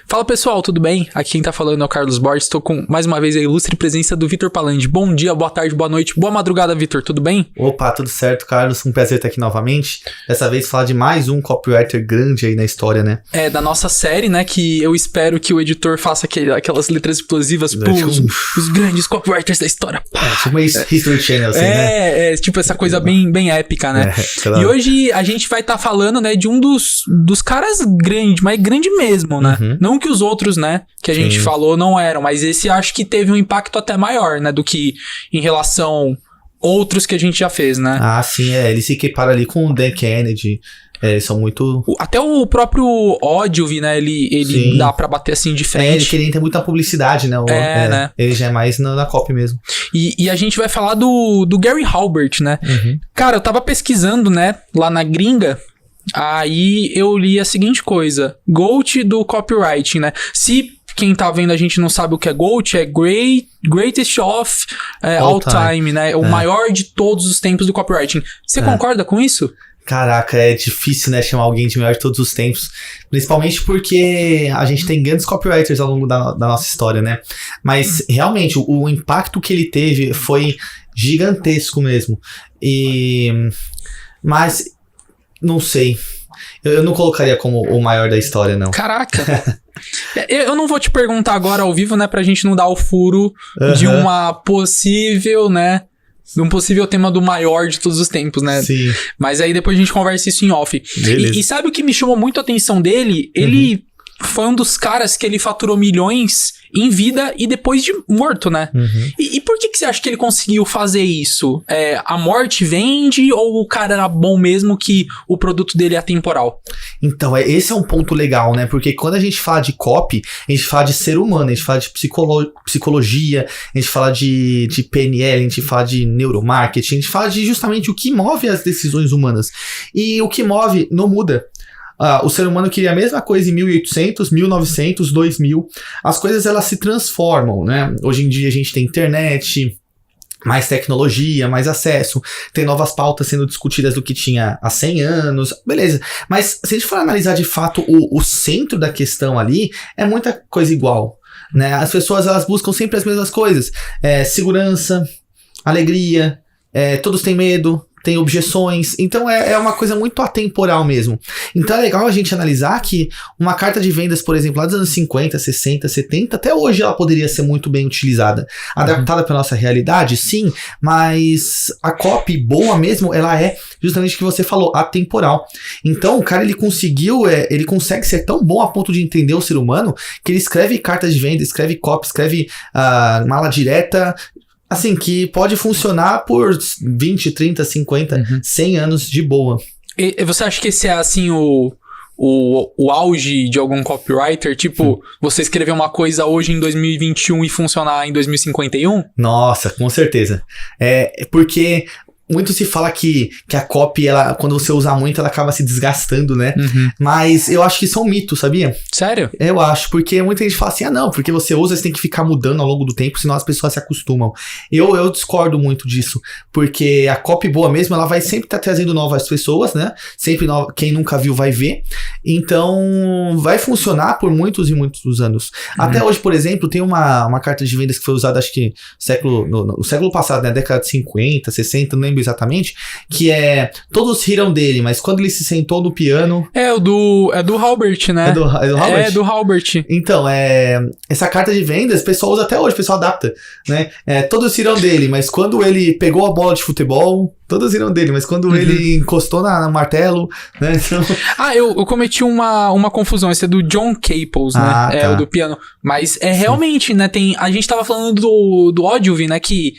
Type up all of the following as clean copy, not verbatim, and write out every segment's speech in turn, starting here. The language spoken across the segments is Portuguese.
Fala pessoal, tudo bem? Aqui quem tá falando é o Carlos Borges, estou com mais uma vez a ilustre presença do Vitor Palandi. Bom dia, boa tarde, boa noite, boa madrugada, Vitor, tudo bem? Opa, tudo certo, Carlos, um prazer estar aqui novamente. Dessa vez falar de mais um copywriter grande aí na história, né? Da nossa série, né, que eu espero que o editor faça aquelas letras explosivas os grandes copywriters da história. Tipo uma History Channel, assim, né? Tipo essa coisa bem épica, né? Claro. E hoje a gente vai estar falando, né, de um dos caras grande, mas grande mesmo, né? Não que os outros, né, que a gente falou não eram, mas esse acho que teve um impacto até maior, né, do que em relação outros que a gente já fez, né? Ah, sim, ele se equipara ali com o Dan Kennedy. Eles são muito... Até o próprio Ogilvy, né? Ele dá pra bater assim de frente. Ele queria ter muita publicidade, né? né? Ele já é mais na copy mesmo. E a gente vai falar do Gary Halbert, né? Cara, eu tava pesquisando, né? Lá na gringa. Aí eu li a seguinte coisa. GOAT do copywriting, né? Se quem tá vendo a gente não sabe o que é GOAT, é Greatest of All Time, né? O maior de todos os tempos do copywriting. Você concorda com isso? Caraca, é difícil, né, chamar alguém de melhor de todos os tempos. Principalmente porque a gente tem grandes copywriters ao longo da nossa história, né? Mas, realmente, o impacto que ele teve foi gigantesco mesmo. Mas, não sei. Eu não colocaria como o maior da história, não. Caraca! Eu não vou te perguntar agora ao vivo, né, pra gente não dar o furo de uma possível, né... de um possível tema do maior de todos os tempos, né? Sim. Mas aí depois a gente conversa isso em off. E sabe o que me chamou muito a atenção dele? Ele foi um dos caras que ele faturou milhões em vida e depois de morto, né? E por que você acha que ele conseguiu fazer isso? A morte vende ou o cara era bom mesmo que o produto dele é atemporal? Então, esse é um ponto legal, né? Porque quando a gente fala de copy, a gente fala de ser humano, a gente fala de psicologia, a gente fala de PNL, a gente fala de neuromarketing, a gente fala de justamente o que move as decisões humanas. E o que move não muda. O ser humano queria a mesma coisa em 1800, 1900, 2000. As coisas, elas se transformam, né? Hoje em dia a gente tem internet, mais tecnologia, mais acesso, tem novas pautas sendo discutidas do que tinha há 100 anos, beleza. Mas se a gente for analisar de fato o centro da questão ali, é muita coisa igual, né? As pessoas, elas buscam sempre as mesmas coisas. Segurança, alegria, todos têm medo, tem objeções, então é uma coisa muito atemporal mesmo. Então é legal a gente analisar que uma carta de vendas, por exemplo, lá dos anos 50, 60, 70, até hoje ela poderia ser muito bem utilizada. Adaptada para nossa realidade, sim, mas a copy boa mesmo, ela é justamente o que você falou, atemporal. Então o cara, ele consegue ser tão bom a ponto de entender o ser humano, que ele escreve cartas de venda, escreve copy, escreve mala direta, assim, que pode funcionar por 20, 30, 50, 100 anos de boa. E você acha que esse é, assim, o auge de algum copywriter? Tipo, você escrever uma coisa hoje em 2021 e funcionar em 2051? Nossa, com certeza. Porque... muito se fala que a copy, ela, quando você usa muito, ela acaba se desgastando, né? Mas eu acho que isso é um mito, sabia? Sério? Eu acho, porque muita gente fala assim, não, porque você usa, você tem que ficar mudando ao longo do tempo, senão as pessoas se acostumam. Eu discordo muito disso, porque a copy boa mesmo, ela vai sempre estar trazendo novas pessoas, né? Sempre quem nunca viu vai ver. Então, vai funcionar por muitos e muitos anos. Até hoje, por exemplo, tem uma carta de vendas que foi usada, acho que no século passado, né? Década de 50, 60, não lembro exatamente, que todos riram dele, mas quando ele se sentou no piano... É do Halbert, né? É do Halbert? É do Halbert. Então, essa carta de vendas, o pessoal usa até hoje, o pessoal adapta, né? Todos riram dele, mas quando ele pegou a bola de futebol, todos riram dele, mas quando ele encostou no martelo, né? Então... eu cometi uma confusão, esse é do John Caples, né? Tá. O do piano. Mas realmente, né? A gente tava falando do Ogilvy, né? Que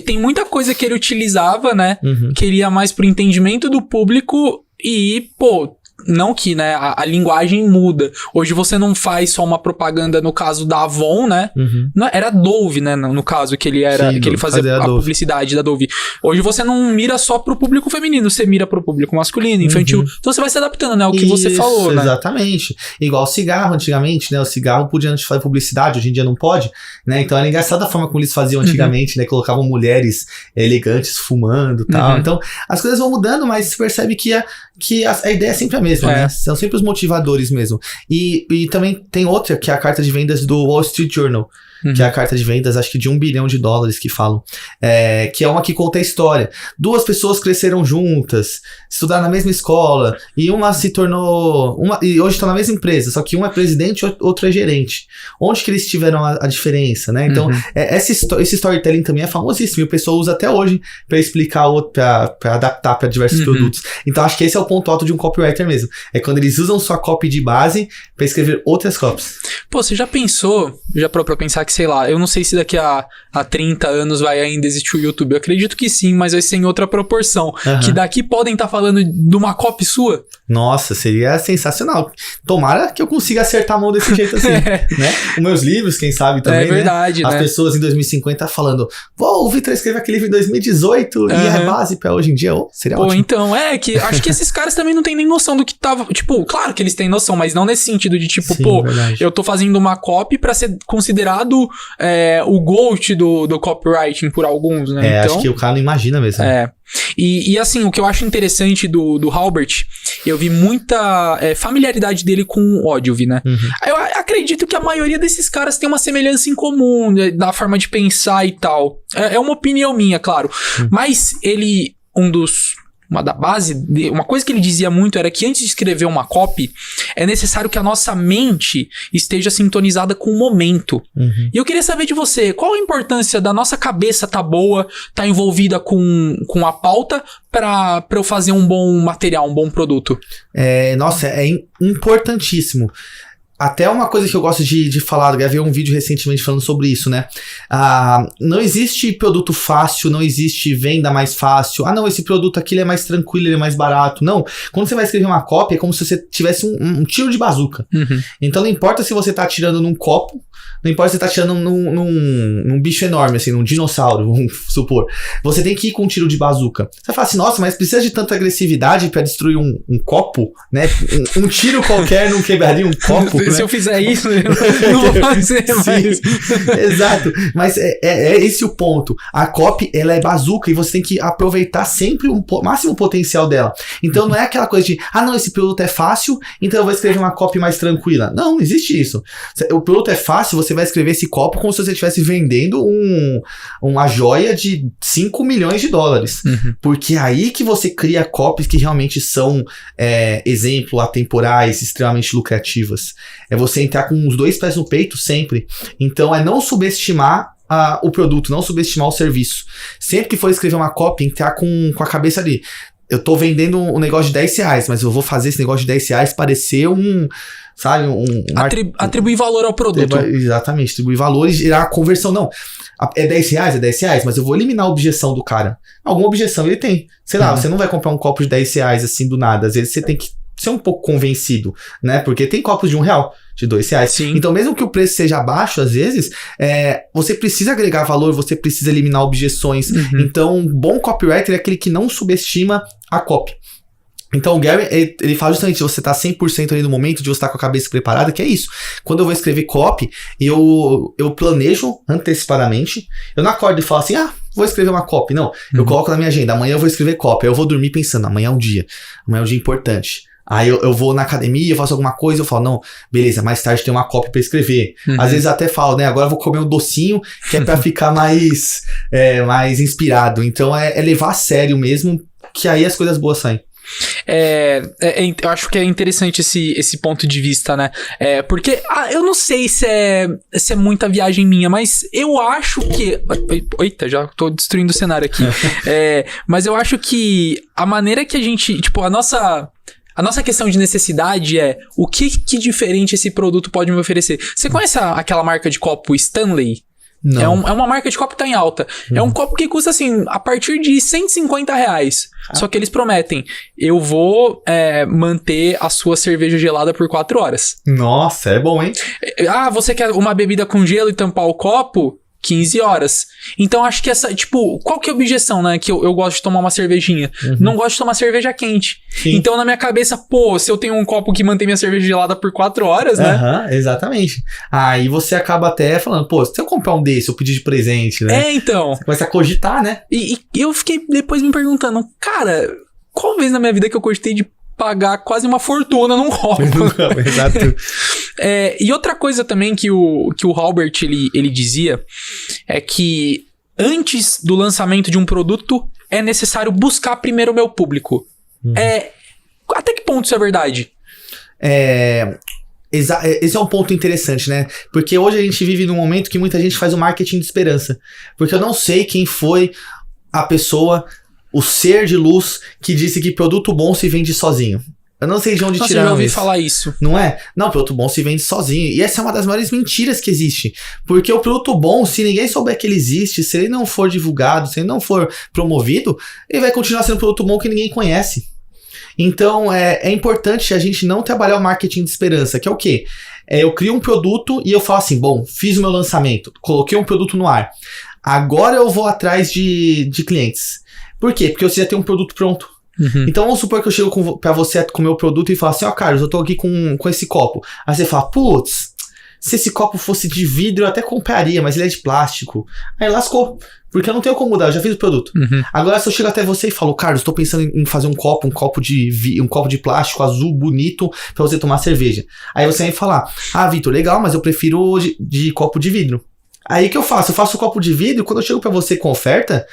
tem muita coisa que ele utilizava, né? Queria mais pro entendimento do público e, pô... Não que, né, a linguagem muda. Hoje você não faz só uma propaganda, no caso da Avon, né? Não, era Dove, né, no caso, que ele fazia a publicidade da Dove. Hoje você não mira só pro público feminino, você mira pro público masculino, infantil. Então você vai se adaptando, né, ao que você falou, né? Exatamente. Igual o cigarro antigamente, né? O cigarro podia antes fazer publicidade, hoje em dia não pode, né? Então era engraçado a forma como eles faziam antigamente, né? Colocavam mulheres elegantes fumando e tal. Então as coisas vão mudando, mas você percebe que a ideia é sempre a mesma. mesmo, né? São sempre os motivadores mesmo. E também tem outra, que é a carta de vendas do Wall Street Journal. Que é a carta de vendas, acho que de $1 bilhão que falam. Que é uma que conta a história. 2 pessoas cresceram juntas, estudaram na mesma escola, e uma se tornou... e hoje estão na mesma empresa, só que um é presidente e outro é gerente. Onde que eles tiveram a diferença, né? Então, esse storytelling também é famosíssimo, e o pessoal usa até hoje para explicar, para adaptar para diversos produtos. Então, acho que esse é o ponto alto de um copywriter mesmo. É quando eles usam sua copy de base para escrever outras copies. Pô, você já pensou, já parou pra pensar que, sei lá, eu não sei se daqui a 30 anos vai ainda existir o YouTube. Eu acredito que sim, mas vai ser em outra proporção. Que daqui podem estar falando de uma copy sua. Nossa, seria sensacional. Tomara que eu consiga acertar a mão desse jeito assim, né? Os meus livros, quem sabe também, verdade, né? As pessoas em 2050 falando, o Vitor escreveu aquele livro em 2018 e é base pra hoje em dia. Seria ótimo. Então, que acho que esses caras também não têm nem noção do que tava... Tipo, claro que eles têm noção, mas não nesse sentido de tipo, sim, verdade. Eu tô fazendo uma copy pra ser considerado o GOAT do copywriting por alguns, né? Então, acho que o cara não imagina mesmo. E assim, o que eu acho interessante do Halbert, eu vi muita familiaridade dele com o Ogilvy, né? Eu acredito que a maioria desses caras tem uma semelhança em comum, né, da forma de pensar e tal. É uma opinião minha, claro. Mas ele, uma coisa que ele dizia muito era que antes de escrever uma copy, é necessário que a nossa mente esteja sintonizada com o momento. E eu queria saber de você, qual a importância da nossa cabeça tá boa, tá envolvida com a pauta pra eu fazer um bom material, um bom produto? Nossa, é importantíssimo. Até uma coisa que eu gosto de falar, gravei um vídeo recentemente falando sobre isso, né? Não existe produto fácil, não existe venda mais fácil. Não, esse produto aqui ele é mais tranquilo, ele é mais barato. Não, quando você vai escrever uma copy, é como se você tivesse um tiro de bazuca. Então não importa se você tá atirando num copo, não importa se você tá atirando num bicho enorme, assim, num dinossauro, vamos supor. Você tem que ir com um tiro de bazuca. Você fala assim, nossa, mas precisa de tanta agressividade pra destruir um copo, né? Um tiro qualquer não quebraria um copo. Se eu fizer isso, eu não vou fazer mais. Exato. Mas é esse o ponto. A copy, ela é bazuca e você tem que aproveitar sempre o máximo potencial dela. Então não é aquela coisa de, não, esse produto é fácil, então eu vou escrever uma copy mais tranquila. Não existe isso. O produto é fácil, você vai escrever esse copo como se você estivesse vendendo uma joia de $5 milhões. Porque é aí que você cria copies que realmente são, exemplo, atemporais, extremamente lucrativas. É você entrar com os 2 pés no peito sempre. Então é não subestimar o produto, não subestimar o serviço. Sempre que for escrever uma copy, entrar com a cabeça ali. Eu tô vendendo um negócio de R$10, mas eu vou fazer esse negócio de R$10 parecer atribuir valor ao produto. Exatamente, atribuir valor e gerar conversão. Não, é R$10, mas eu vou eliminar a objeção do cara. Alguma objeção ele tem. Sei lá, você não vai comprar um copo de R$10 assim do nada. Às vezes você tem que ser um pouco convencido, né? Porque tem copos de R$1, de R$2. Sim. Então, mesmo que o preço seja baixo, às vezes, você precisa agregar valor, você precisa eliminar objeções. Então, um bom copywriter é aquele que não subestima a copy. Então o Gary, ele fala justamente, você tá 100% ali no momento de você estar com a cabeça preparada, que é isso. Quando eu vou escrever copy, eu planejo antecipadamente, eu não acordo e falo assim, vou escrever uma copy, não. Eu coloco na minha agenda, amanhã eu vou escrever copy, aí eu vou dormir pensando, amanhã é um dia importante. Aí eu vou na academia, eu faço alguma coisa, eu falo, não, beleza, mais tarde tem uma copy pra escrever. Às vezes até falo, né, agora eu vou comer um docinho, que é pra ficar mais inspirado. Então é levar a sério mesmo, que aí as coisas boas saem. Eu acho que é interessante esse ponto de vista, né? Porque eu não sei se é muita viagem minha, mas eu acho que... Eita, já tô destruindo o cenário aqui. Mas eu acho que a maneira que a gente... Tipo, a nossa questão de necessidade é o que diferente esse produto pode me oferecer. Você conhece aquela marca de copo Stanley? Não. É uma marca de copo que tá em alta. É um copo que custa, assim, a partir de R$150. Só que eles prometem, eu vou manter a sua cerveja gelada por 4 horas. Nossa, é bom, hein? Você quer uma bebida com gelo e tampar o copo? 15 horas. Então, acho que qual que é a objeção, né? Que eu gosto de tomar uma cervejinha. Não gosto de tomar cerveja quente. Sim. Então, na minha cabeça, se eu tenho um copo que mantém minha cerveja gelada por 4 horas, né? Exatamente. Aí você acaba até falando, se eu comprar um desse, eu pedir de presente, né? Então. Você começa a cogitar, né? E eu fiquei depois me perguntando, cara, qual vez na minha vida que eu cogitei de pagar quase uma fortuna num copo. Exato. E outra coisa também que o Halbert ele dizia é que antes do lançamento de um produto é necessário buscar primeiro o meu público. Até que ponto isso é verdade? Esse é um ponto interessante, né? Porque hoje a gente vive num momento que muita gente faz o marketing de esperança. Porque eu não sei quem foi a pessoa, o ser de luz que disse que produto bom se vende sozinho. Eu não sei de onde tiraram isso. Eu já ouvi falar isso. Não é? Não, produto bom se vende sozinho. E essa é uma das maiores mentiras que existe. Porque o produto bom, se ninguém souber que ele existe, se ele não for divulgado, se ele não for promovido, ele vai continuar sendo um produto bom que ninguém conhece. Então, é importante a gente não trabalhar o marketing de esperança, que é o quê? Eu crio um produto e eu falo assim, bom, fiz o meu lançamento, coloquei um produto no ar. Agora eu vou atrás de clientes. Por quê? Porque você já tem um produto pronto. Uhum. Então, vamos supor que eu chego pra você com o meu produto e falo assim, Carlos, eu tô aqui com esse copo. Aí você fala, putz, se esse copo fosse de vidro eu até compraria, mas ele é de plástico. Aí lascou, porque eu não tenho como mudar, eu já fiz o produto. Uhum. Agora, se eu chego até você e falo, Carlos, tô pensando em fazer um copo de plástico azul bonito pra você tomar cerveja. Aí você vai falar, Vitor, legal, mas eu prefiro de copo de vidro. Aí o que eu faço? Eu faço o copo de vidro e quando eu chego pra você com oferta,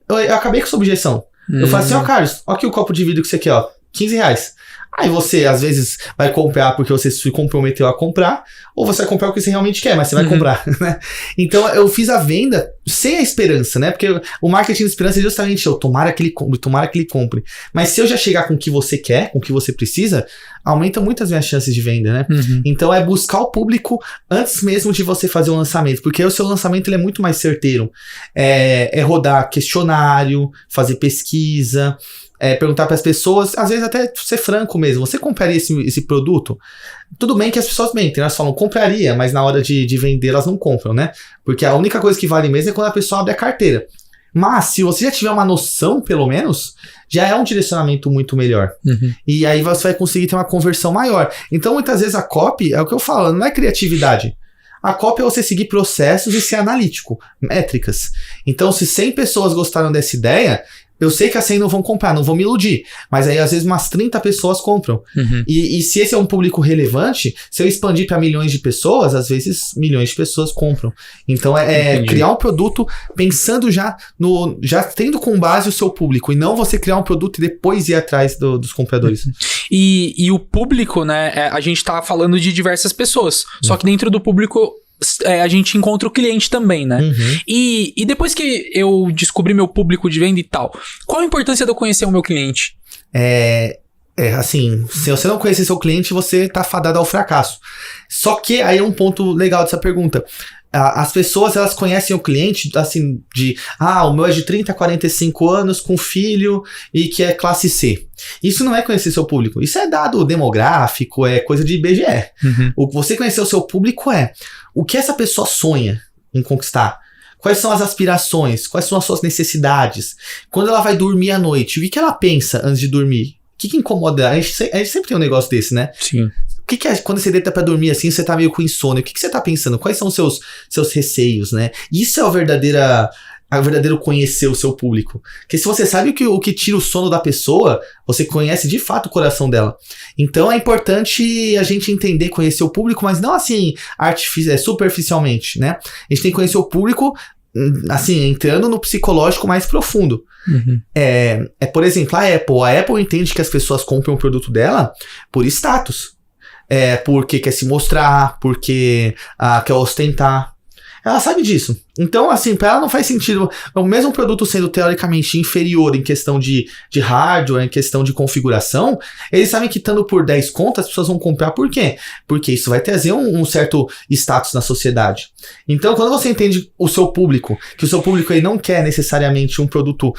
eu acabei com essa objeção. Eu falo assim, Carlos, ó aqui o copo de vidro que você quer, ó, R$15. Aí você, às vezes, vai comprar porque você se comprometeu a comprar, ou você vai comprar o que você realmente quer, mas você vai comprar, né? Então, eu fiz a venda sem a esperança, né? Porque o marketing de esperança é justamente tomara que ele compre. Mas se eu já chegar com o que você quer, com o que você precisa, aumenta muito as minhas chances de venda, né? Uhum. Então, é buscar o público antes mesmo de você fazer o lançamento, porque aí o seu lançamento ele é muito mais certeiro. É rodar questionário, fazer pesquisa, perguntar para as pessoas, às vezes até ser franco mesmo, você compraria esse produto? Tudo bem que as pessoas mentem, elas falam compraria, mas na hora de vender elas não compram, né? Porque a única coisa que vale mesmo é quando a pessoa abre a carteira. Mas se você já tiver uma noção, pelo menos, já é um direcionamento muito melhor. Uhum. E aí você vai conseguir ter uma conversão maior. Então muitas vezes a copy, é o que eu falo, não é criatividade. A copy é você seguir processos e ser analítico, métricas. Então se 100 pessoas gostaram dessa ideia, eu sei que as 100 não vão comprar, não vão me iludir. Mas aí, às vezes, umas 30 pessoas compram. Uhum. E se esse é um público relevante, se eu expandir para milhões de pessoas, às vezes, milhões de pessoas compram. Então, criar um produto pensando já tendo com base o seu público. E não você criar um produto e depois ir atrás dos compradores. Uhum. E o público, né? A gente tá falando de diversas pessoas. Só que dentro do público... a gente encontra o cliente também, né? Uhum. E depois que eu descobri meu público de venda e tal, qual a importância de eu conhecer o meu cliente? Assim, se você não conhecer seu cliente, você tá fadado ao fracasso. Só que aí é um ponto legal dessa pergunta. As pessoas, elas conhecem o cliente, assim, o meu é de 30 a 45 anos, com filho e que é classe C. Isso não é conhecer seu público. Isso é dado demográfico, é coisa de IBGE. Uhum. O que você conhecer o seu público o que essa pessoa sonha em conquistar. Quais são as aspirações? Quais são as suas necessidades? Quando ela vai dormir à noite, o que ela pensa antes de dormir? O que incomoda? A gente sempre tem um negócio desse, né? Sim. O que é quando você deita pra dormir assim, você tá meio com insônia? O que você tá pensando? Quais são os seus receios, né? Isso é o verdadeiro conhecer o seu público. Porque se você sabe o que tira o sono da pessoa, você conhece de fato o coração dela. Então é importante a gente entender, conhecer o público, mas não assim, superficialmente, né? A gente tem que conhecer o público, assim, entrando no psicológico mais profundo. Uhum. Por exemplo, a Apple entende que as pessoas compram o produto dela por status. Porque quer se mostrar, porque quer ostentar. Ela sabe disso. Então, assim, para ela não faz sentido, o mesmo produto sendo teoricamente inferior em questão de hardware, em questão de configuração, eles sabem que estando por 10 contas, as pessoas vão comprar por quê? Porque isso vai trazer um certo status na sociedade. Então, quando você entende o seu público, que o seu público aí não quer necessariamente um produto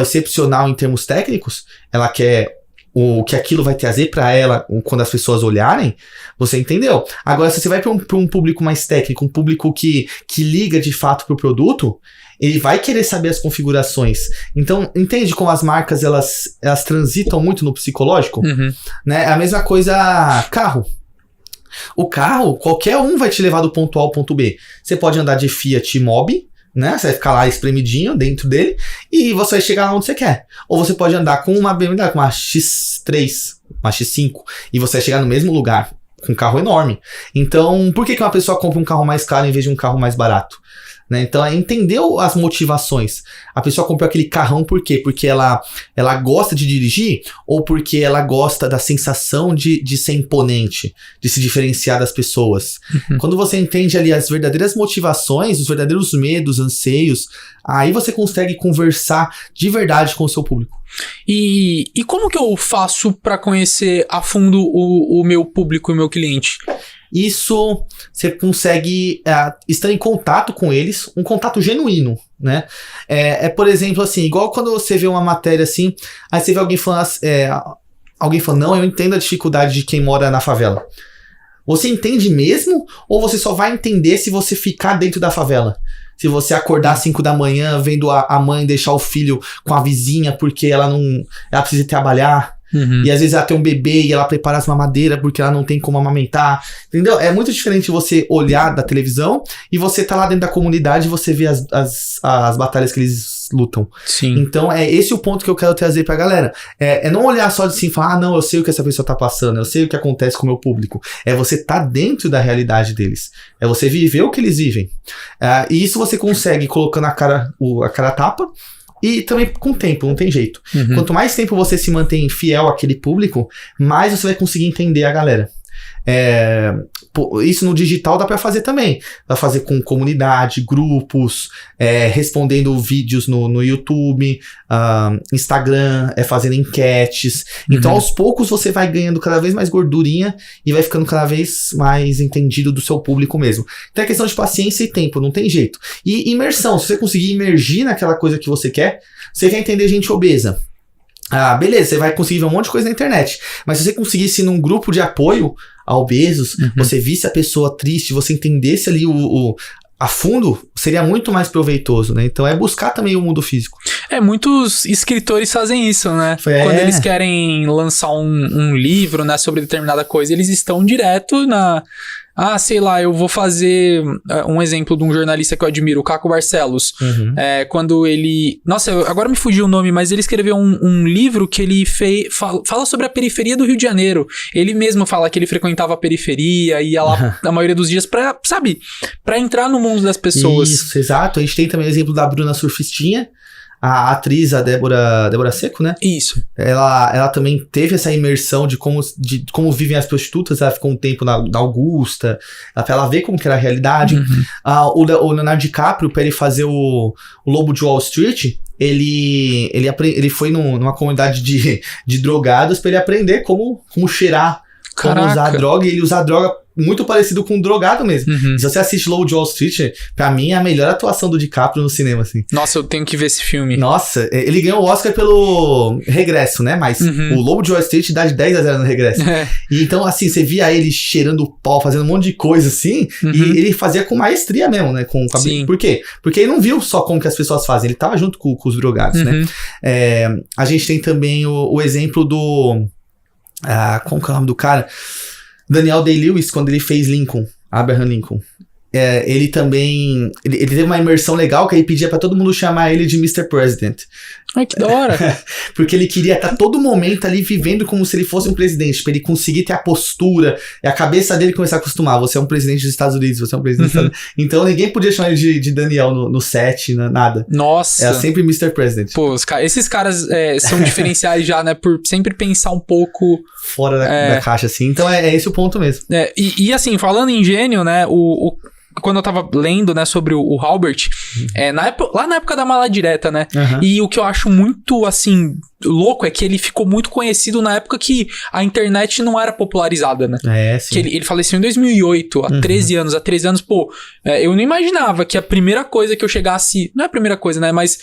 excepcional em termos técnicos, ela quer o que aquilo vai trazer para ela quando as pessoas olharem, você entendeu. Agora, se você vai para um público mais técnico, um público que liga de fato pro produto, ele vai querer saber as configurações. Então, entende como as marcas elas transitam muito no psicológico? Uhum. Né? A mesma coisa, carro. O carro, qualquer um vai te levar do ponto A ao ponto B. Você pode andar de Fiat Mobi, né? Você vai ficar lá espremidinho dentro dele e você vai chegar lá onde você quer. Ou você pode andar com uma BMW, com uma X3, uma X5, e você vai chegar no mesmo lugar com um carro enorme. Então, por que uma pessoa compra um carro mais caro em vez de um carro mais barato? Né? Então, entendeu as motivações. A pessoa comprou aquele carrão por quê? Porque ela gosta de dirigir ou porque ela gosta da sensação de ser imponente, de se diferenciar das pessoas. Quando você entende ali as verdadeiras motivações, os verdadeiros medos, anseios, aí você consegue conversar de verdade com o seu público. E como que eu faço para conhecer a fundo o meu público e o meu cliente? Isso você consegue estar em contato com eles, um contato genuíno, né? Por exemplo, assim, igual quando você vê uma matéria assim, aí você vê alguém falando, não, eu entendo a dificuldade de quem mora na favela. Você entende mesmo? Ou você só vai entender se você ficar dentro da favela? Se você acordar às 5 da manhã, vendo a mãe deixar o filho com a vizinha porque ela precisa trabalhar. E às vezes ela tem um bebê e ela prepara as mamadeiras porque ela não tem como amamentar, entendeu? É muito diferente você olhar da televisão e você tá lá dentro da comunidade e você vê as batalhas que eles lutam. Sim. Então é esse o ponto que eu quero trazer pra galera. É não olhar só assim e falar, não, eu sei o que essa pessoa tá passando, eu sei o que acontece com o meu público. É você tá dentro da realidade deles. É você viver o que eles vivem. E isso você consegue colocando a cara a tapa. E também com o tempo, não tem jeito. Quanto mais tempo você se mantém fiel àquele público, mais você vai conseguir entender a galera. Isso no digital dá pra fazer também. Dá pra fazer com comunidade, grupos, respondendo vídeos no YouTube, Instagram, fazendo enquetes. Então, aos poucos, você vai ganhando cada vez mais gordurinha e vai ficando cada vez mais entendido do seu público mesmo. Então, é questão de paciência e tempo, não tem jeito. E imersão, se você conseguir imergir naquela coisa que você quer entender gente obesa. Beleza, você vai conseguir ver um monte de coisa na internet. Mas se você conseguisse ir num grupo de apoio a obesos, você visse a pessoa triste, você entendesse ali a fundo, seria muito mais proveitoso, né? Então é buscar também o mundo físico. Muitos escritores fazem isso, né? Quando eles querem lançar um livro, né, sobre determinada coisa, eles estão direto sei lá, eu vou fazer um exemplo de um jornalista que eu admiro, o Caco Barcelos. Quando ele... Nossa, agora me fugiu o nome, mas ele escreveu um livro que ele fala sobre a periferia do Rio de Janeiro. Ele mesmo fala que ele frequentava a periferia, ia lá a maioria dos dias pra entrar no mundo das pessoas. Isso, exato. A gente tem também o exemplo da Bruna Surfistinha, a atriz, a Débora Seco, né? Isso. Ela também teve essa imersão de como vivem as prostitutas. Ela ficou um tempo na Augusta, pra ela ver como que era a realidade. O Leonardo DiCaprio, pra ele fazer o Lobo de Wall Street, ele foi numa comunidade de drogados pra ele aprender como cheirar, como usar droga, e ele usar droga muito parecido com um drogado mesmo. Se você assiste Lobo de Wall Street, pra mim é a melhor atuação do DiCaprio no cinema, assim. Nossa, eu tenho que ver esse filme. Nossa, ele ganhou o Oscar pelo Regresso, né? Mas o Lobo de Wall Street dá de 10-0 no Regresso. E então, assim, você via ele cheirando o pau, fazendo um monte de coisa, assim, e ele fazia com maestria mesmo, né? Por quê? Porque ele não viu só como que as pessoas fazem, ele tava junto com os drogados, né? A gente tem também o exemplo do... como que é o nome do cara? Daniel Day-Lewis, quando ele fez Abraham Lincoln. Ele também... Ele teve uma imersão legal que ele pedia pra todo mundo chamar ele de Mr. President. Ai, que da hora. Porque ele queria estar todo momento ali vivendo como se ele fosse um presidente, pra ele conseguir ter a postura e a cabeça dele começar a acostumar. Você é um presidente dos Estados Unidos, você é um presidente dos Estados Unidos. Então ninguém podia chamar ele de Daniel no set, nada. Nossa. Era sempre Mr. President. Pô, esses caras são diferenciais já, né? Por sempre pensar um pouco... fora da caixa, assim. Então é esse o ponto mesmo. E assim, falando em gênio, né? Quando eu tava lendo, né, sobre o Halbert, lá na época da Mala Direta, né? E o que eu acho muito, assim, louco é que ele ficou muito conhecido na época que a internet não era popularizada, né? Sim. Que ele faleceu em 2008, há 13 anos. Há 13 anos, pô, eu não imaginava que a primeira coisa que eu chegasse... Não é a primeira coisa, né? Mas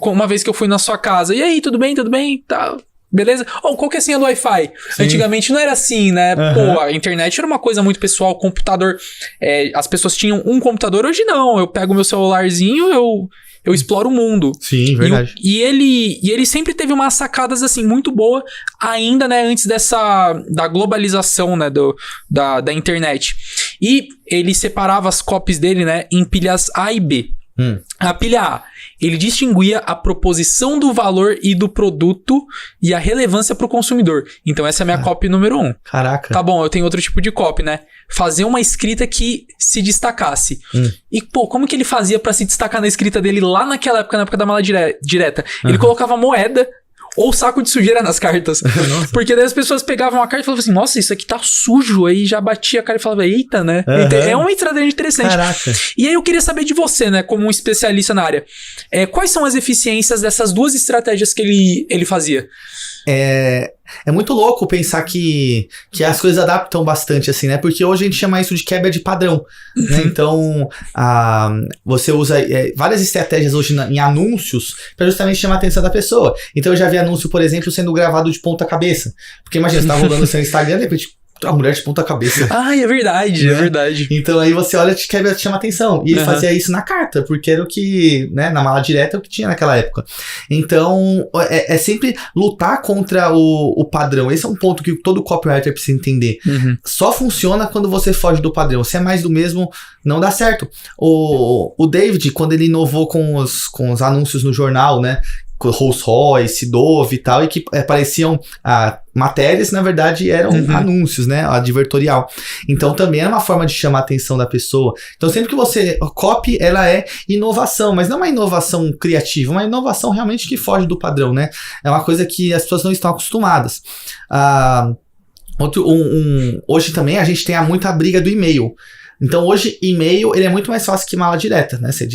uma vez que eu fui na sua casa, e aí, tudo bem? Tá... Beleza? Qual que é a senha do Wi-Fi? Sim. Antigamente não era assim, né? Pô, a internet era uma coisa muito pessoal, o computador... as pessoas tinham um computador, hoje não. Eu pego meu celularzinho, eu exploro o mundo. Sim, verdade. E ele sempre teve umas sacadas, assim, muito boas, ainda, né, antes da globalização, né, da internet. E ele separava as copies dele, né, em pilhas A e B. A pilha A, ele distinguia a proposição do valor e do produto e a relevância para o consumidor. Então essa é a minha copy número 1. Caraca. Tá bom, eu tenho outro tipo de copy, né? Fazer uma escrita que se destacasse. E, pô, como que ele fazia para se destacar na escrita dele lá naquela época, na época da mala direta? Ele colocava moeda ou saco de sujeira nas cartas. Porque daí as pessoas pegavam a carta e falavam assim, nossa, isso aqui tá sujo. Aí já batia a cara e falava, eita, né? É uma estratégia interessante. Caraca. E aí eu queria saber de você, né, como um especialista na área. Quais são as eficiências dessas duas estratégias que ele fazia? É muito louco pensar que as coisas adaptam bastante, assim, né? Porque hoje a gente chama isso de quebra de padrão, né? Então, você usa várias estratégias hoje em anúncios para justamente chamar a atenção da pessoa. Então, eu já vi anúncio, por exemplo, sendo gravado de ponta cabeça. Porque imagina, você tá rolando o seu Instagram e de repente a mulher de ponta cabeça. É verdade, é verdade. Então aí você olha, te chama atenção. E ele fazia isso na carta, porque era o que, né, na mala direta, é o que tinha naquela época. Então, é sempre lutar contra o padrão. Esse é um ponto que todo copywriter precisa entender. Só funciona quando você foge do padrão. Se é mais do mesmo, não dá certo. O David, quando ele inovou com os anúncios no jornal, né, Rolls Royce, Dove e tal, e que apareciam matérias, na verdade eram anúncios, né, advertorial. Então também é uma forma de chamar a atenção da pessoa. Então sempre que você copy, ela é inovação, mas não uma inovação criativa, uma inovação realmente que foge do padrão, né? É uma coisa que as pessoas não estão acostumadas. Hoje também a gente tem muita briga do e-mail. Então hoje, e-mail, ele é muito mais fácil que mala direta, né? Você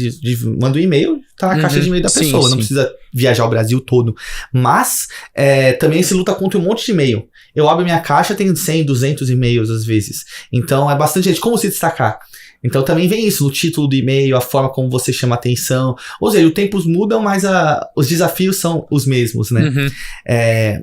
manda um e-mail, tá na caixa de e-mail da pessoa, não precisa viajar o Brasil todo. Mas, também se luta contra um monte de e-mail. Eu abro minha caixa, tem 100, 200 e-mails às vezes. Então é bastante gente. Como se destacar? Então também vem isso no título do e-mail, a forma como você chama atenção. Ou seja, os tempos mudam, mas os desafios são os mesmos, né?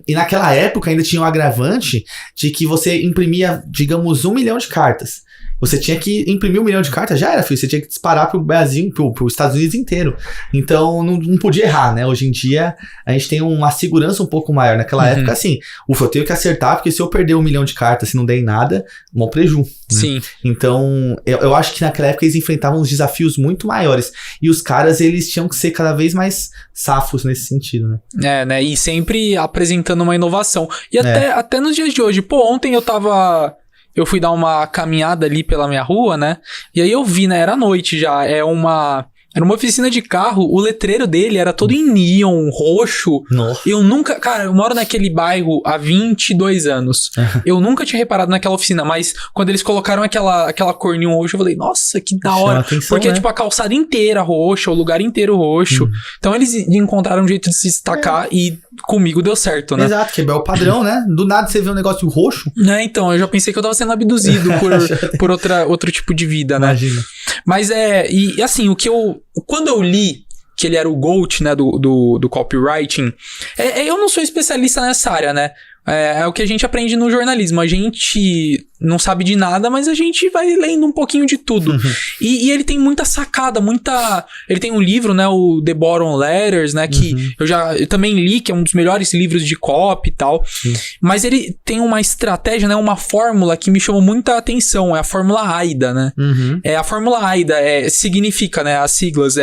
E naquela época ainda tinha um agravante de que você imprimia, digamos, 1 milhão de cartas. Você tinha que imprimir 1 milhão de cartas, já era, filho. Você tinha que disparar pro Brasil, pros Estados Unidos inteiro. Então, não podia errar, né? Hoje em dia, a gente tem uma segurança um pouco maior. Naquela época, assim, eu tenho que acertar, porque se eu perder 1 milhão de cartas, se não der em nada, um preju. Né? Sim. Então, eu acho que naquela época eles enfrentavam uns desafios muito maiores. E os caras, eles tinham que ser cada vez mais safos nesse sentido, né? Né? E sempre apresentando uma inovação. E até nos dias de hoje. Pô, ontem eu fui dar uma caminhada ali pela minha rua, né? E aí eu vi, né? Era noite já. Era uma oficina de carro. O letreiro dele era todo em neon, roxo. Nossa. Eu moro naquele bairro há 22 anos. Eu nunca tinha reparado naquela oficina, mas quando eles colocaram aquela cor neon roxo, eu falei, nossa, que da hora. Atenção, porque, né? tipo, a calçada inteira roxa, o lugar inteiro roxo. Então eles encontraram um jeito de se destacar e comigo deu certo, né? Exato, quebrar o padrão, né? Do nada você vê um negócio roxo. Então, eu já pensei que eu tava sendo abduzido por outro tipo de vida, né? Imagina. Mas e assim, quando eu li que ele era o GOAT, né, do copywriting, eu não sou especialista nessa área, né? É o que a gente aprende no jornalismo. A gente não sabe de nada, mas a gente vai lendo um pouquinho de tudo. E ele tem muita sacada, Ele tem um livro, né, o The Bottom Letters, né, que eu também li, que é um dos melhores livros de copy e tal. Mas ele tem uma estratégia, né, uma fórmula que me chamou muita atenção. É a fórmula AIDA, né? A fórmula AIDA significa, né, as siglas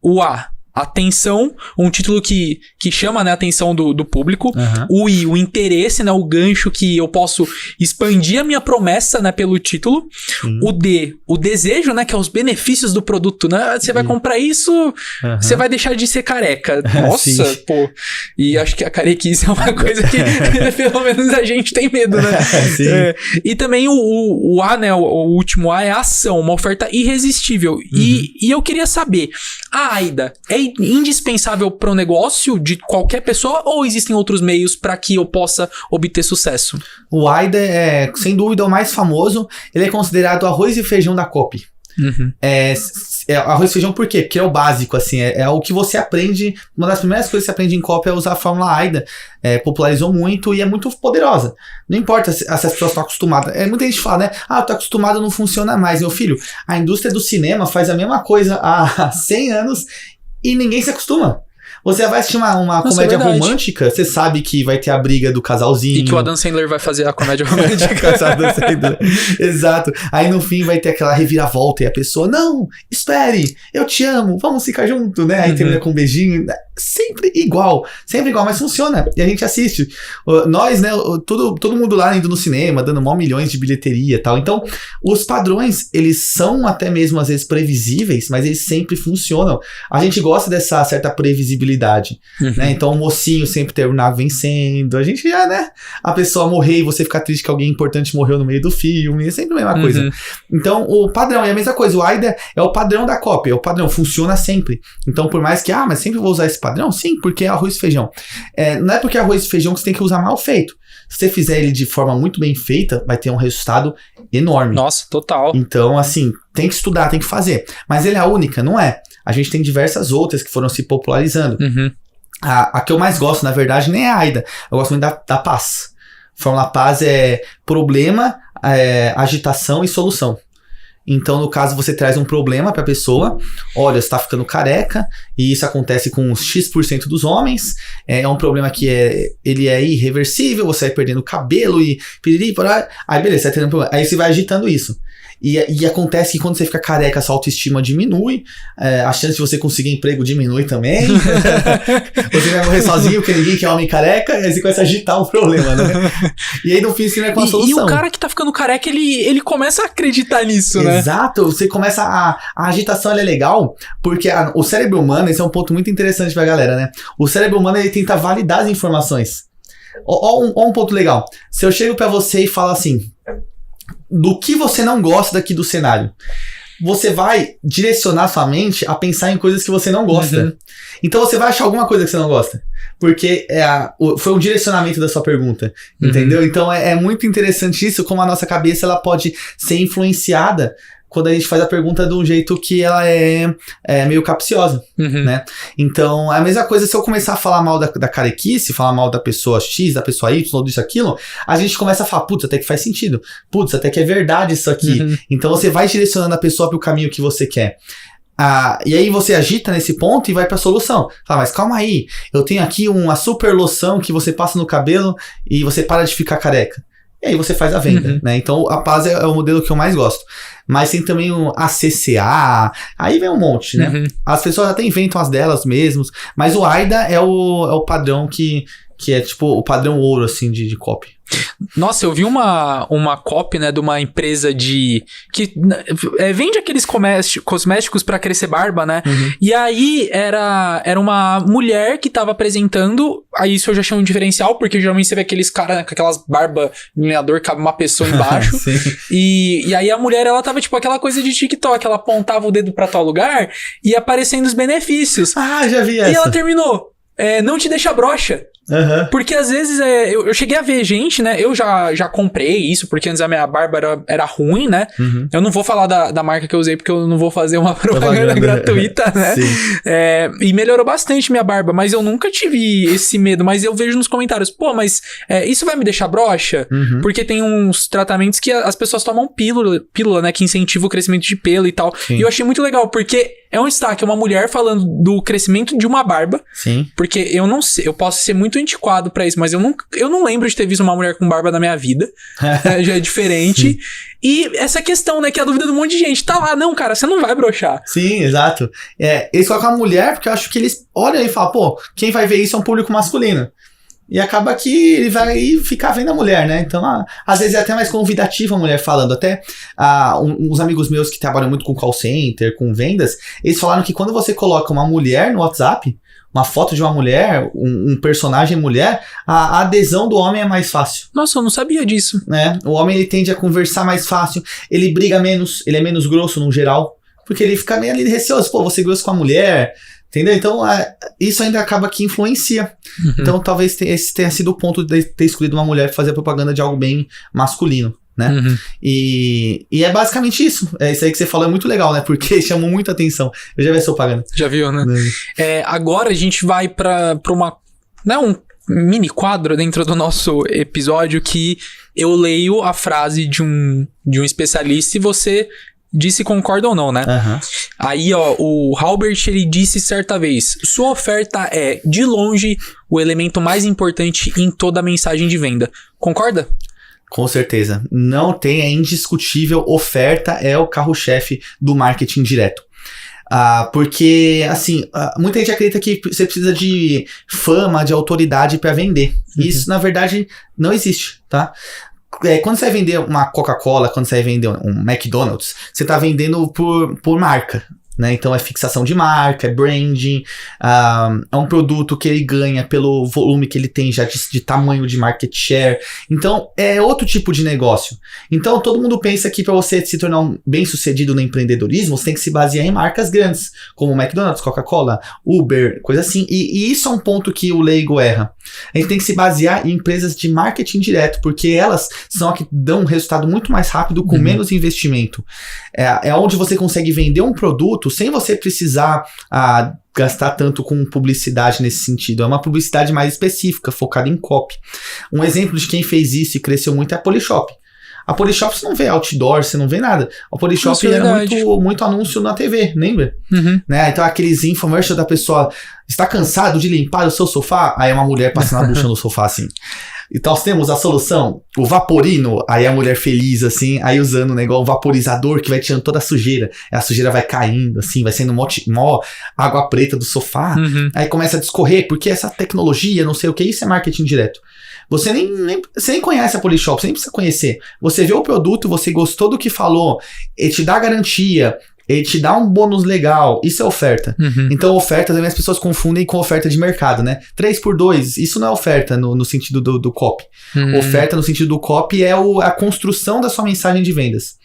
o A, atenção, um título que chama, né, a atenção do público. O I, o interesse, né, o gancho que eu posso expandir a minha promessa, né, pelo título. O D, o desejo, né, que é os benefícios do produto, né? Você vai comprar isso, você vai deixar de ser careca. Nossa, pô. E acho que a carequice é uma coisa que pelo menos a gente tem medo, né? E também o A, né, o último A é a ação, uma oferta irresistível. E eu queria saber, a AIDA é indispensável para o negócio de qualquer pessoa ou existem outros meios para que eu possa obter sucesso? O AIDA é, sem dúvida, o mais famoso. Ele é considerado o arroz e feijão da copy. Arroz e feijão por quê? Porque é o básico, assim, é o que você aprende. Uma das primeiras coisas que você aprende em copy é usar a fórmula AIDA. Popularizou muito e é muito poderosa. Não importa se as pessoas estão acostumadas. Muita gente fala, né? Eu tô acostumado, não funciona mais. Meu filho, a indústria do cinema faz a mesma coisa há 100 anos e ninguém se acostuma. Você vai assistir uma comédia romântica, você sabe que vai ter a briga do casalzinho. E que o Adam Sandler vai fazer a comédia romântica. Exato. Aí no fim vai ter aquela reviravolta e a pessoa, não, espere, eu te amo, vamos ficar junto, né? Aí termina com um beijinho. Sempre igual, mas funciona. E a gente assiste. Nós, né, todo mundo lá indo no cinema, dando mó milhões de bilheteria e tal. Então, os padrões, eles são até mesmo às vezes previsíveis, mas eles sempre funcionam. A gente gosta dessa certa previsibilidade, né? Então, o mocinho sempre terminar vencendo. A gente já, né? A pessoa morrer e você ficar triste que alguém importante morreu no meio do filme. É sempre a mesma coisa. Então, o padrão é a mesma coisa. O AIDA é o padrão da cópia. É o padrão, funciona sempre. Então, por mais que, mas sempre vou usar esse padrão? Sim, porque é arroz e feijão. Não é porque é arroz e feijão que você tem que usar mal feito. Se você fizer ele de forma muito bem feita, vai ter um resultado enorme. Nossa, total. Então, assim, tem que estudar, tem que fazer. Mas ele é a única? Não é. A gente tem diversas outras que foram se popularizando. A que eu mais gosto, na verdade, nem é a AIDA. Eu gosto muito da Paz. Fórmula Paz é problema, agitação e solução. Então, no caso, você traz um problema pra pessoa. Olha, você tá ficando careca, e isso acontece com uns X% dos homens. É um problema que ele é irreversível, você vai perdendo cabelo e piriri, porá. Aí, beleza, você vai tendo um problema. Aí você vai agitando isso. E acontece que quando você fica careca, a sua autoestima diminui, a chance de você conseguir emprego diminui também. Você vai morrer sozinho, porque ninguém quer homem careca, e aí você começa a agitar o problema, né? E aí no fim você vai com a solução. E o cara que tá ficando careca, ele começa a acreditar nisso, né? Exato, você começa a agitação, ela é legal, porque o cérebro humano, esse é um ponto muito interessante pra galera, né? O cérebro humano, ele tenta validar as informações. Ó um ponto legal. Se eu chego pra você e falo assim, do que você não gosta daqui do cenário, você vai direcionar sua mente a pensar em coisas que você não gosta. Então você vai achar alguma coisa que você não gosta, porque foi um direcionamento da sua pergunta, entendeu? Então é muito interessante isso, como a nossa cabeça ela pode ser influenciada quando a gente faz a pergunta de um jeito que ela é meio capciosa, né? Então, é a mesma coisa se eu começar a falar mal da carequice, falar mal da pessoa X, da pessoa Y, ou disso, aquilo, a gente começa a falar, putz, até que faz sentido. Putz, até que é verdade isso aqui. Então, você vai direcionando a pessoa pro caminho que você quer. E aí você agita nesse ponto e vai pra solução. Fala, mas calma aí, eu tenho aqui uma super loção que você passa no cabelo e você para de ficar careca. E aí você faz a venda, né? Então a Paz é o modelo que eu mais gosto. Mas tem também o ACCA, aí vem um monte, né? As pessoas até inventam as delas mesmos, mas o AIDA é o padrão que é tipo o padrão ouro, assim, de copy. Nossa, eu vi uma copy, né, de uma empresa que vende aqueles cosméticos pra crescer barba, né? E aí era uma mulher que tava apresentando, aí isso eu já achei um diferencial, porque geralmente você vê aqueles caras, né, com aquelas barbas de lenhador, cabe uma pessoa embaixo. E aí a mulher, ela tava tipo aquela coisa de TikTok, ela apontava o dedo pra tal lugar e aparecendo os benefícios. Ah, já vi essa. E ela terminou, não te deixa broxa. Porque às vezes eu cheguei a ver gente, né? Eu já comprei isso, porque antes a minha barba era ruim, né? Eu não vou falar da marca que eu usei, porque eu não vou fazer uma propaganda gratuita, né? E melhorou bastante minha barba, mas eu nunca tive esse medo. Mas eu vejo nos comentários, pô, mas isso vai me deixar broxa? Porque tem uns tratamentos que as pessoas tomam pílula, né? Que incentiva o crescimento de pelo e tal. E eu achei muito legal, porque é um destaque, uma mulher falando do crescimento de uma barba. Porque eu não sei, eu posso ser muito antiquado pra isso, mas eu não lembro de ter visto uma mulher com barba na minha vida. Já é diferente. E essa questão, né, que é a dúvida de um monte de gente. Tá lá, não, cara, você não vai broxar. Sim, exato. Eles colocam a mulher porque eu acho que eles olham e falam, pô, quem vai ver isso é um público masculino. E acaba que ele vai ficar vendo a mulher, né? Então, às vezes é até mais convidativo a mulher falando. Até uns amigos meus que trabalham muito com call center, com vendas, eles falaram que quando você coloca uma mulher no WhatsApp, uma foto de uma mulher, um personagem mulher, a adesão do homem é mais fácil. Nossa, eu não sabia disso. Né? O homem, ele tende a conversar mais fácil, ele briga menos, ele é menos grosso no geral, porque ele fica meio ali receoso. Pô, você grosso com a mulher, entendeu? Então, isso ainda acaba que influencia. Então, talvez esse tenha sido o ponto de ter escolhido uma mulher pra fazer a propaganda de algo bem masculino, né? E é basicamente isso. Isso aí que você falou é muito legal, né? Porque chamou muita atenção. Eu já vi essa propaganda. Já viu, né? Agora a gente vai pra uma... Né, um mini quadro dentro do nosso episódio que eu leio a frase de um especialista e você diz se concorda ou não, né? Aí, ó, o Halbert, ele disse certa vez, sua oferta é, de longe, o elemento mais importante em toda a mensagem de venda. Concorda? Com certeza. Não tem, é indiscutível, oferta é o carro-chefe do marketing direto. Porque, assim, muita gente acredita que você precisa de fama, de autoridade para vender. Isso, na verdade, não existe, tá? Quando você vai vender uma Coca-Cola, quando você vai vender um McDonald's, você tá vendendo por marca, né? Então é fixação de marca, é branding, é um produto que ele ganha pelo volume que ele tem já de tamanho de market share. Então é outro tipo de negócio. Então todo mundo pensa que para você se tornar um bem-sucedido no empreendedorismo, você tem que se basear em marcas grandes, como McDonald's, Coca-Cola, Uber, coisa assim. E isso é um ponto que o leigo erra. A gente tem que se basear em empresas de marketing direto, porque elas são as que dão um resultado muito mais rápido com menos investimento. É onde você consegue vender um produto sem você precisar gastar tanto com publicidade nesse sentido. É uma publicidade mais específica, focada em copy. Um exemplo de quem fez isso e cresceu muito é a Polishop. A Polishop você não vê outdoor, você não vê nada. A Polishop era muito anúncio na TV, lembra? Né? Então aqueles infomercials da pessoa, está cansado de limpar o seu sofá? Aí uma mulher passando a bucha no sofá assim. Então nós temos a solução, o Vaporino, aí a mulher feliz assim, aí usando o vaporizador que vai tirando toda a sujeira. A sujeira vai caindo assim, vai sendo mó água preta do sofá. Aí começa a discorrer, porque essa tecnologia, não sei o que, isso é marketing direto. Você nem conhece a Polishop, você nem precisa conhecer. Você vê o produto, você gostou do que falou, ele te dá garantia, ele te dá um bônus legal, isso é oferta. Então oferta também as pessoas confundem com oferta de mercado, né? 3x2, isso não é oferta no sentido do copy. Oferta no sentido do copy é a construção da sua mensagem de vendas.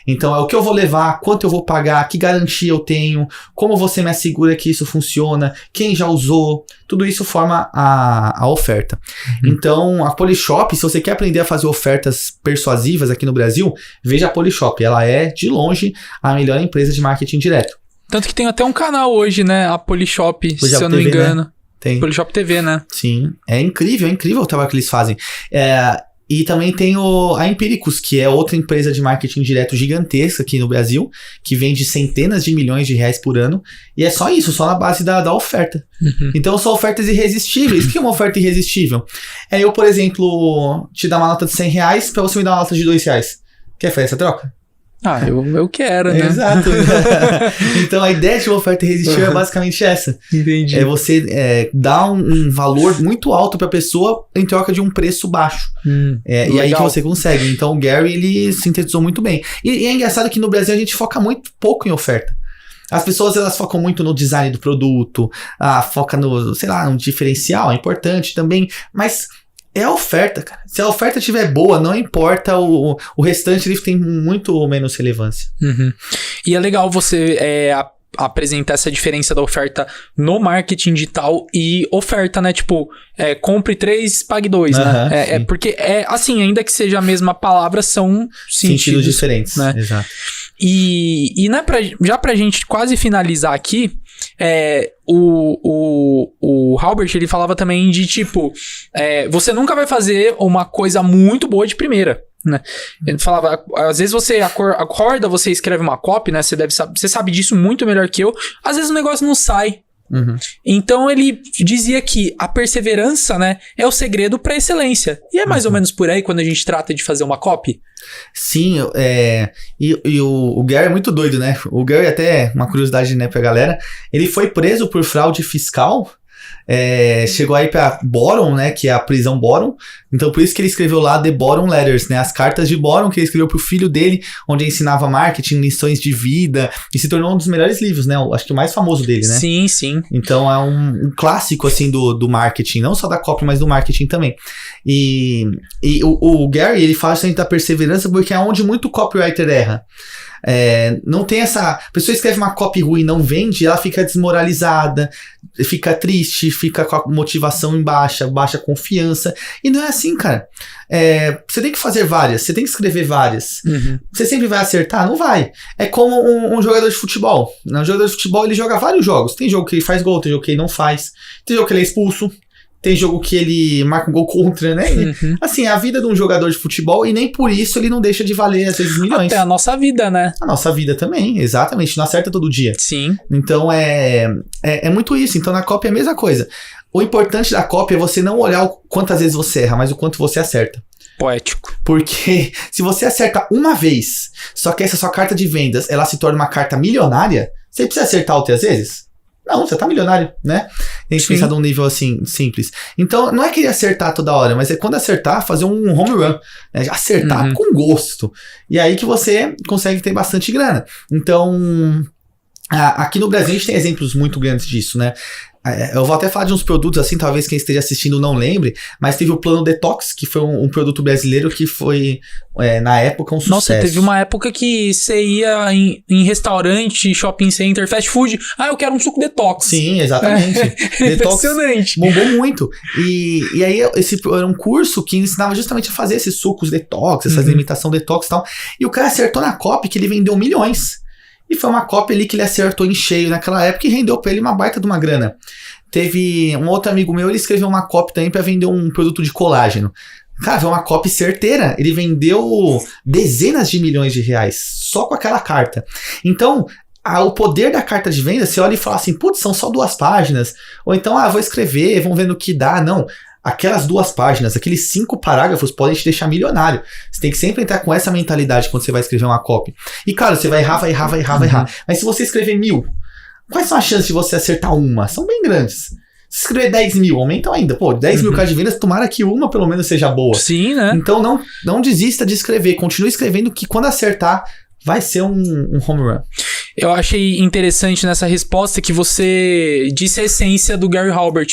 Então é o que eu vou levar, quanto eu vou pagar, que garantia eu tenho, como você me assegura que isso funciona, quem já usou, tudo isso forma a oferta. Então a Polishop, se você quer aprender a fazer ofertas persuasivas aqui no Brasil, veja a Polishop, ela é de longe a melhor empresa de marketing direto. Tanto que tem até um canal hoje, né, a Polishop, se eu não me engano. Né? Tem. Polishop TV, né? Sim, é incrível o trabalho que eles fazem. E também tem a Empíricos, que é outra empresa de marketing direto gigantesca aqui no Brasil, que vende centenas de milhões de reais por ano, e é só isso, só na base da oferta. Então são ofertas irresistíveis. O que é uma oferta irresistível? É eu, por exemplo, te dar uma nota de 100 reais pra você me dar uma nota de 2 reais. Quer fazer essa troca? Eu quero, né? Exato. Então a ideia de uma oferta irresistível é basicamente essa. Entendi. É você dar um valor muito alto pra pessoa em troca de um preço baixo. E aí que você consegue. Então o Gary, ele sintetizou muito bem. E é engraçado que no Brasil a gente foca muito pouco em oferta. As pessoas, elas focam muito no design do produto, foca no, no diferencial, é importante também, mas é a oferta, cara. Se a oferta estiver boa, não importa, o restante ele tem muito menos relevância. E é legal você apresentar essa diferença da oferta no marketing digital e oferta, né? Tipo, compre 3, pague 2, né? Porque, assim, ainda que seja a mesma palavra, são sentidos diferentes, né? Exato. E né, já pra gente quase finalizar aqui, o Halbert, ele falava também de tipo, você nunca vai fazer uma coisa muito boa de primeira, né? Ele falava, às vezes você acorda, você escreve uma copy, né? Você sabe disso muito melhor que eu, às vezes o negócio não sai. Então ele dizia que a perseverança, né, é o segredo para excelência. E é mais ou menos por aí quando a gente trata de fazer uma copy. Sim, e o Gary é muito doido, né? O Gary, até uma curiosidade, né, pra galera, ele foi preso por fraude fiscal. Chegou aí pra Boron, né, que é a prisão Boron, então por isso que ele escreveu lá The Boron Letters, né, as cartas de Boron que ele escreveu pro filho dele, onde ensinava marketing, lições de vida, e se tornou um dos melhores livros, né, acho que o mais famoso dele, né. Sim, sim. Então é um clássico, assim, do marketing, não só da copy, mas do marketing também. E o Gary, ele fala sempre da perseverança, porque é onde muito copywriter erra. Não tem essa... A pessoa escreve uma copy ruim e não vende, ela fica desmoralizada, fica triste, fica com a motivação em baixa confiança. E não é assim, cara. Você tem que fazer várias, você tem que escrever várias. Você sempre vai acertar? Não vai. É como um jogador de futebol. Um jogador de futebol, ele joga vários jogos. Tem jogo que ele faz gol, tem jogo que ele não faz. Tem jogo que ele é expulso. tem jogo que ele marca um gol contra, né? Assim, é a vida de um jogador de futebol e nem por isso ele não deixa de valer, às vezes, milhões. Até a nossa vida, né? A nossa vida também, exatamente. Não acerta todo dia. Sim. Então, é muito isso. Então, na copy é a mesma coisa. O importante da copy é você não olhar quantas vezes você erra, mas o quanto você acerta. Poético. Porque se você acerta uma vez, só que essa sua carta de vendas, ela se torna uma carta milionária, você precisa acertar outras vezes? Não, você tá milionário, né? A gente pensa num nível assim, simples. Então, não é querer acertar toda hora, mas é quando acertar, fazer um home run. Né? Acertar com gosto. E aí que você consegue ter bastante grana. Então, aqui no Brasil a gente tem exemplos muito grandes disso, né? Eu vou até falar de uns produtos assim, talvez quem esteja assistindo não lembre, mas teve o Plano Detox, que foi um produto brasileiro que foi, na época, um sucesso. Nossa, teve uma época que você ia em restaurante, shopping center, fast food, eu quero um suco detox. Sim, exatamente. Detox impressionante. Bombou muito. E aí, esse era um curso que ensinava justamente a fazer esses sucos detox, essa limitação detox e tal, e o cara acertou na copy que ele vendeu milhões. E foi uma copy ali que ele acertou em cheio naquela época e rendeu pra ele uma baita de uma grana. Teve um outro amigo meu, ele escreveu uma copy também pra vender um produto de colágeno. Cara, foi uma copy certeira. Ele vendeu dezenas de milhões de reais só com aquela carta. Então, o poder da carta de venda, você olha e fala assim, putz, são só 2 páginas. Ou então, vou escrever, vamos ver no que dá. Não. Aquelas 2 páginas, aqueles 5 parágrafos podem te deixar milionário. Você tem que sempre entrar com essa mentalidade quando você vai escrever uma copy. E claro, você vai errar. Mas se você escrever 1000, quais são as chances de você acertar uma? São bem grandes. Se escrever 10 mil, aumentam ainda. 10 mil cartas de vendas, tomara que uma pelo menos seja boa. Sim, né? Então não desista de escrever. Continue escrevendo que quando acertar, vai ser um home run. Eu achei interessante nessa resposta que você disse a essência do Gary Halbert,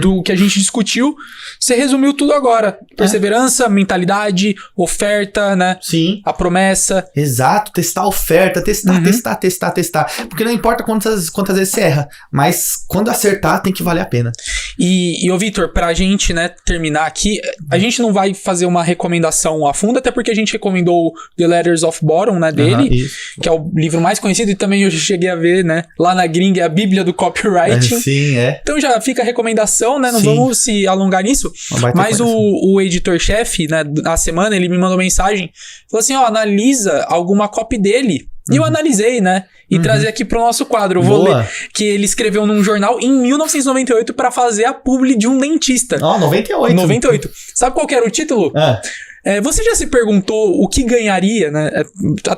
do que a gente discutiu. Você resumiu tudo agora. Perseverança, mentalidade, oferta, né? Sim. A promessa. Exato. Testar a oferta, testar. Porque não importa quantas vezes você erra, mas quando acertar tem que valer a pena. E ô Vitor, pra gente, né, terminar aqui, a gente não vai fazer uma recomendação a fundo, até porque a gente recomendou The Letters of Bottom, né, dele, que é o livro mais conhecido e também eu cheguei a ver, né, lá na gringa é a Bíblia do Copywriting. Sim, Então já fica a recomendação, né, não vamos se alongar nisso, mas o editor-chefe, né, na semana, ele me mandou mensagem, falou assim, analisa alguma copy dele. E eu analisei, né? E trazer aqui pro nosso quadro. Eu vou ler. Que ele escreveu num jornal em 1998 pra fazer a publi de um dentista. 98. Sabe qual que era o título? Você já se perguntou o que ganharia, né?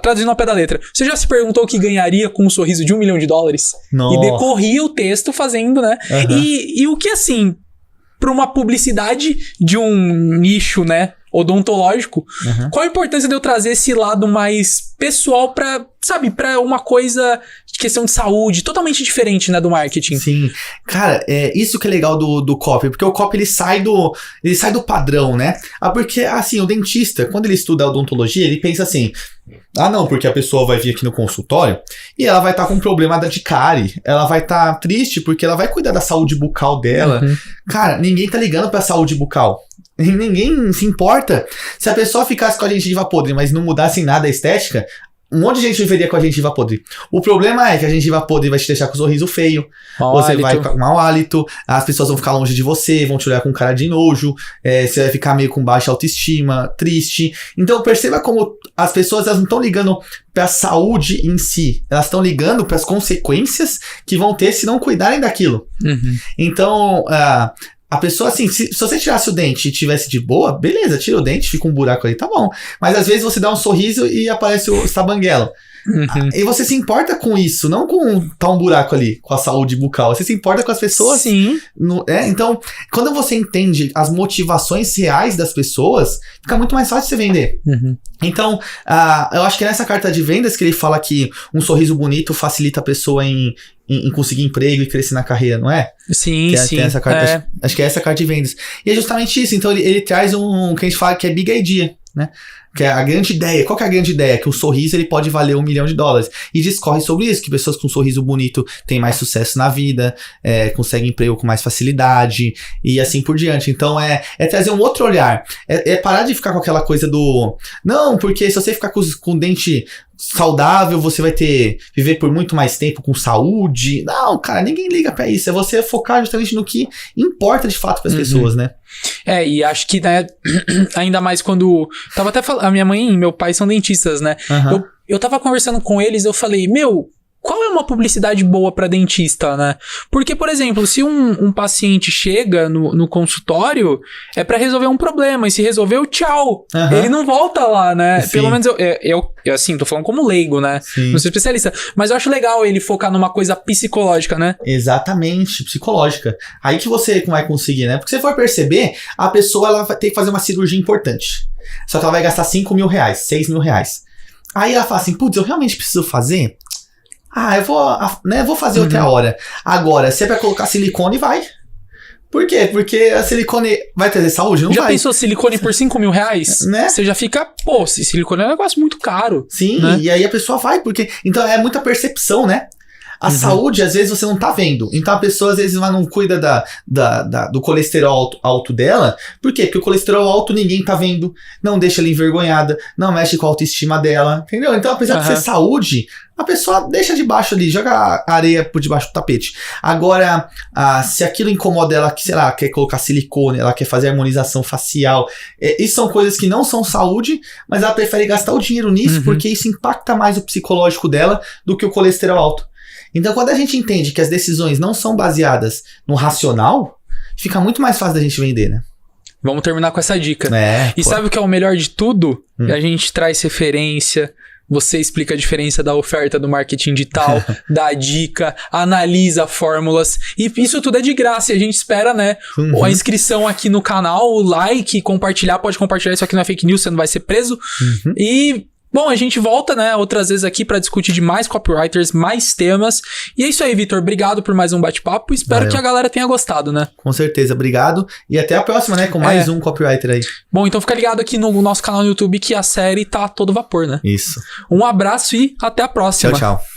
Traduzindo ao pé da letra. Você já se perguntou o que ganharia com um sorriso de $1 milhão? E decorria o texto fazendo, né? E o que, assim, pra uma publicidade de um nicho, né? Odontológico, qual a importância de eu trazer esse lado mais pessoal pra, sabe, pra uma coisa de questão de saúde, totalmente diferente, né, do marketing? Sim. Cara, isso que é legal do copy, porque o copy ele sai do padrão, né? Porque, assim, o dentista, quando ele estuda a odontologia, ele pensa assim, não, porque a pessoa vai vir aqui no consultório e ela vai estar com um problema de cárie, ela vai estar triste porque ela vai cuidar da saúde bucal dela. Cara, ninguém tá ligando pra saúde bucal. Ninguém se importa. Se a pessoa ficasse com a gengiva podre, mas não mudasse em nada a estética, um monte de gente viveria com a gengiva podre. O problema é que a gengiva podre vai te deixar com o sorriso feio, vai ficar com mau hálito, as pessoas vão ficar longe de você, vão te olhar com cara de nojo, você vai ficar meio com baixa autoestima, triste. Então perceba como as pessoas elas não estão ligando para a saúde em si, elas estão ligando para as consequências que vão ter se não cuidarem daquilo. Então, a pessoa, assim, se você tirasse o dente e tivesse de boa, beleza, tira o dente, fica um buraco ali, tá bom. Mas às vezes você dá um sorriso e aparece o sabanguelo. E você se importa com isso, não com tá um buraco ali, com a saúde bucal. Você se importa com as pessoas. Sim. Então, quando você entende as motivações reais das pessoas, fica muito mais fácil você vender. Então, eu acho que é nessa carta de vendas que ele fala que um sorriso bonito facilita a pessoa em conseguir emprego e crescer na carreira, não é? Sim. Tem essa carta, acho que é essa carta de vendas. E é justamente isso. Então, ele traz que a gente fala que é big idea, né? Que é a grande ideia. Qual que é a grande ideia? Que o sorriso ele pode valer $1 milhão. E discorre sobre isso, que pessoas com um sorriso bonito têm mais sucesso na vida, conseguem emprego com mais facilidade e assim por diante. Então é trazer um outro olhar. É parar de ficar com aquela coisa do... Não, porque se você ficar com o dente saudável, você vai viver por muito mais tempo com saúde. Não, cara, ninguém liga pra isso. É você focar justamente no que importa de fato pras pessoas, né? E acho que, né, ainda mais quando... Tava até falando, a minha mãe e meu pai são dentistas, né? Eu tava conversando com eles, eu falei, qual é uma publicidade boa pra dentista, né? Porque, por exemplo, se um paciente chega no consultório, é pra resolver um problema, e se resolveu, tchau. Ele não volta lá, né? Sim. Pelo menos eu assim, tô falando como leigo, né? Sim. Não sou especialista. Mas eu acho legal ele focar numa coisa psicológica, né? Exatamente, psicológica. Aí que você vai conseguir, né? Porque se você for perceber, a pessoa ela vai ter que fazer uma cirurgia importante. Só que ela vai gastar 5 mil reais, 6 mil reais. Aí ela fala assim, putz, eu realmente preciso fazer? Eu vou fazer outra hora. Agora, se é pra colocar silicone, vai. Por quê? Porque a silicone vai trazer saúde? Não já vai. Pensou silicone por 5 mil reais? Né? Você já fica, silicone é um negócio muito caro. Sim, né? E aí a pessoa vai, porque... Então é muita percepção, né? A saúde, às vezes, você não tá vendo. Então a pessoa, às vezes, não cuida do colesterol alto dela. Por quê? Porque o colesterol alto ninguém tá vendo. Não deixa ela envergonhada. Não mexe com a autoestima dela. Entendeu? Então, apesar de ser saúde, a pessoa deixa debaixo ali, joga a areia por debaixo do tapete. Agora, se aquilo incomoda ela, que, sei lá, quer colocar silicone, ela quer fazer harmonização facial. Isso são coisas que não são saúde, mas ela prefere gastar o dinheiro nisso porque isso impacta mais o psicológico dela do que o colesterol alto. Então, quando a gente entende que as decisões não são baseadas no racional, fica muito mais fácil da gente vender, né? Vamos terminar com essa dica. E sabe o que é o melhor de tudo? A gente traz referência, você explica a diferença da oferta do marketing digital, dá dica, analisa fórmulas. E isso tudo é de graça. E a gente espera, né? A inscrição aqui no canal, o like, compartilhar. Pode compartilhar, isso aqui não é fake news, você não vai ser preso. E... Bom, a gente volta, né, outras vezes aqui pra discutir de mais copywriters, mais temas. E é isso aí, Vitor. Obrigado por mais um bate-papo. Espero que a galera tenha gostado, né? Com certeza. Obrigado. E até a próxima, né? Com mais um copywriter aí. Bom, então fica ligado aqui no nosso canal no YouTube que a série tá a todo vapor, né? Isso. Um abraço e até a próxima. Tchau, tchau.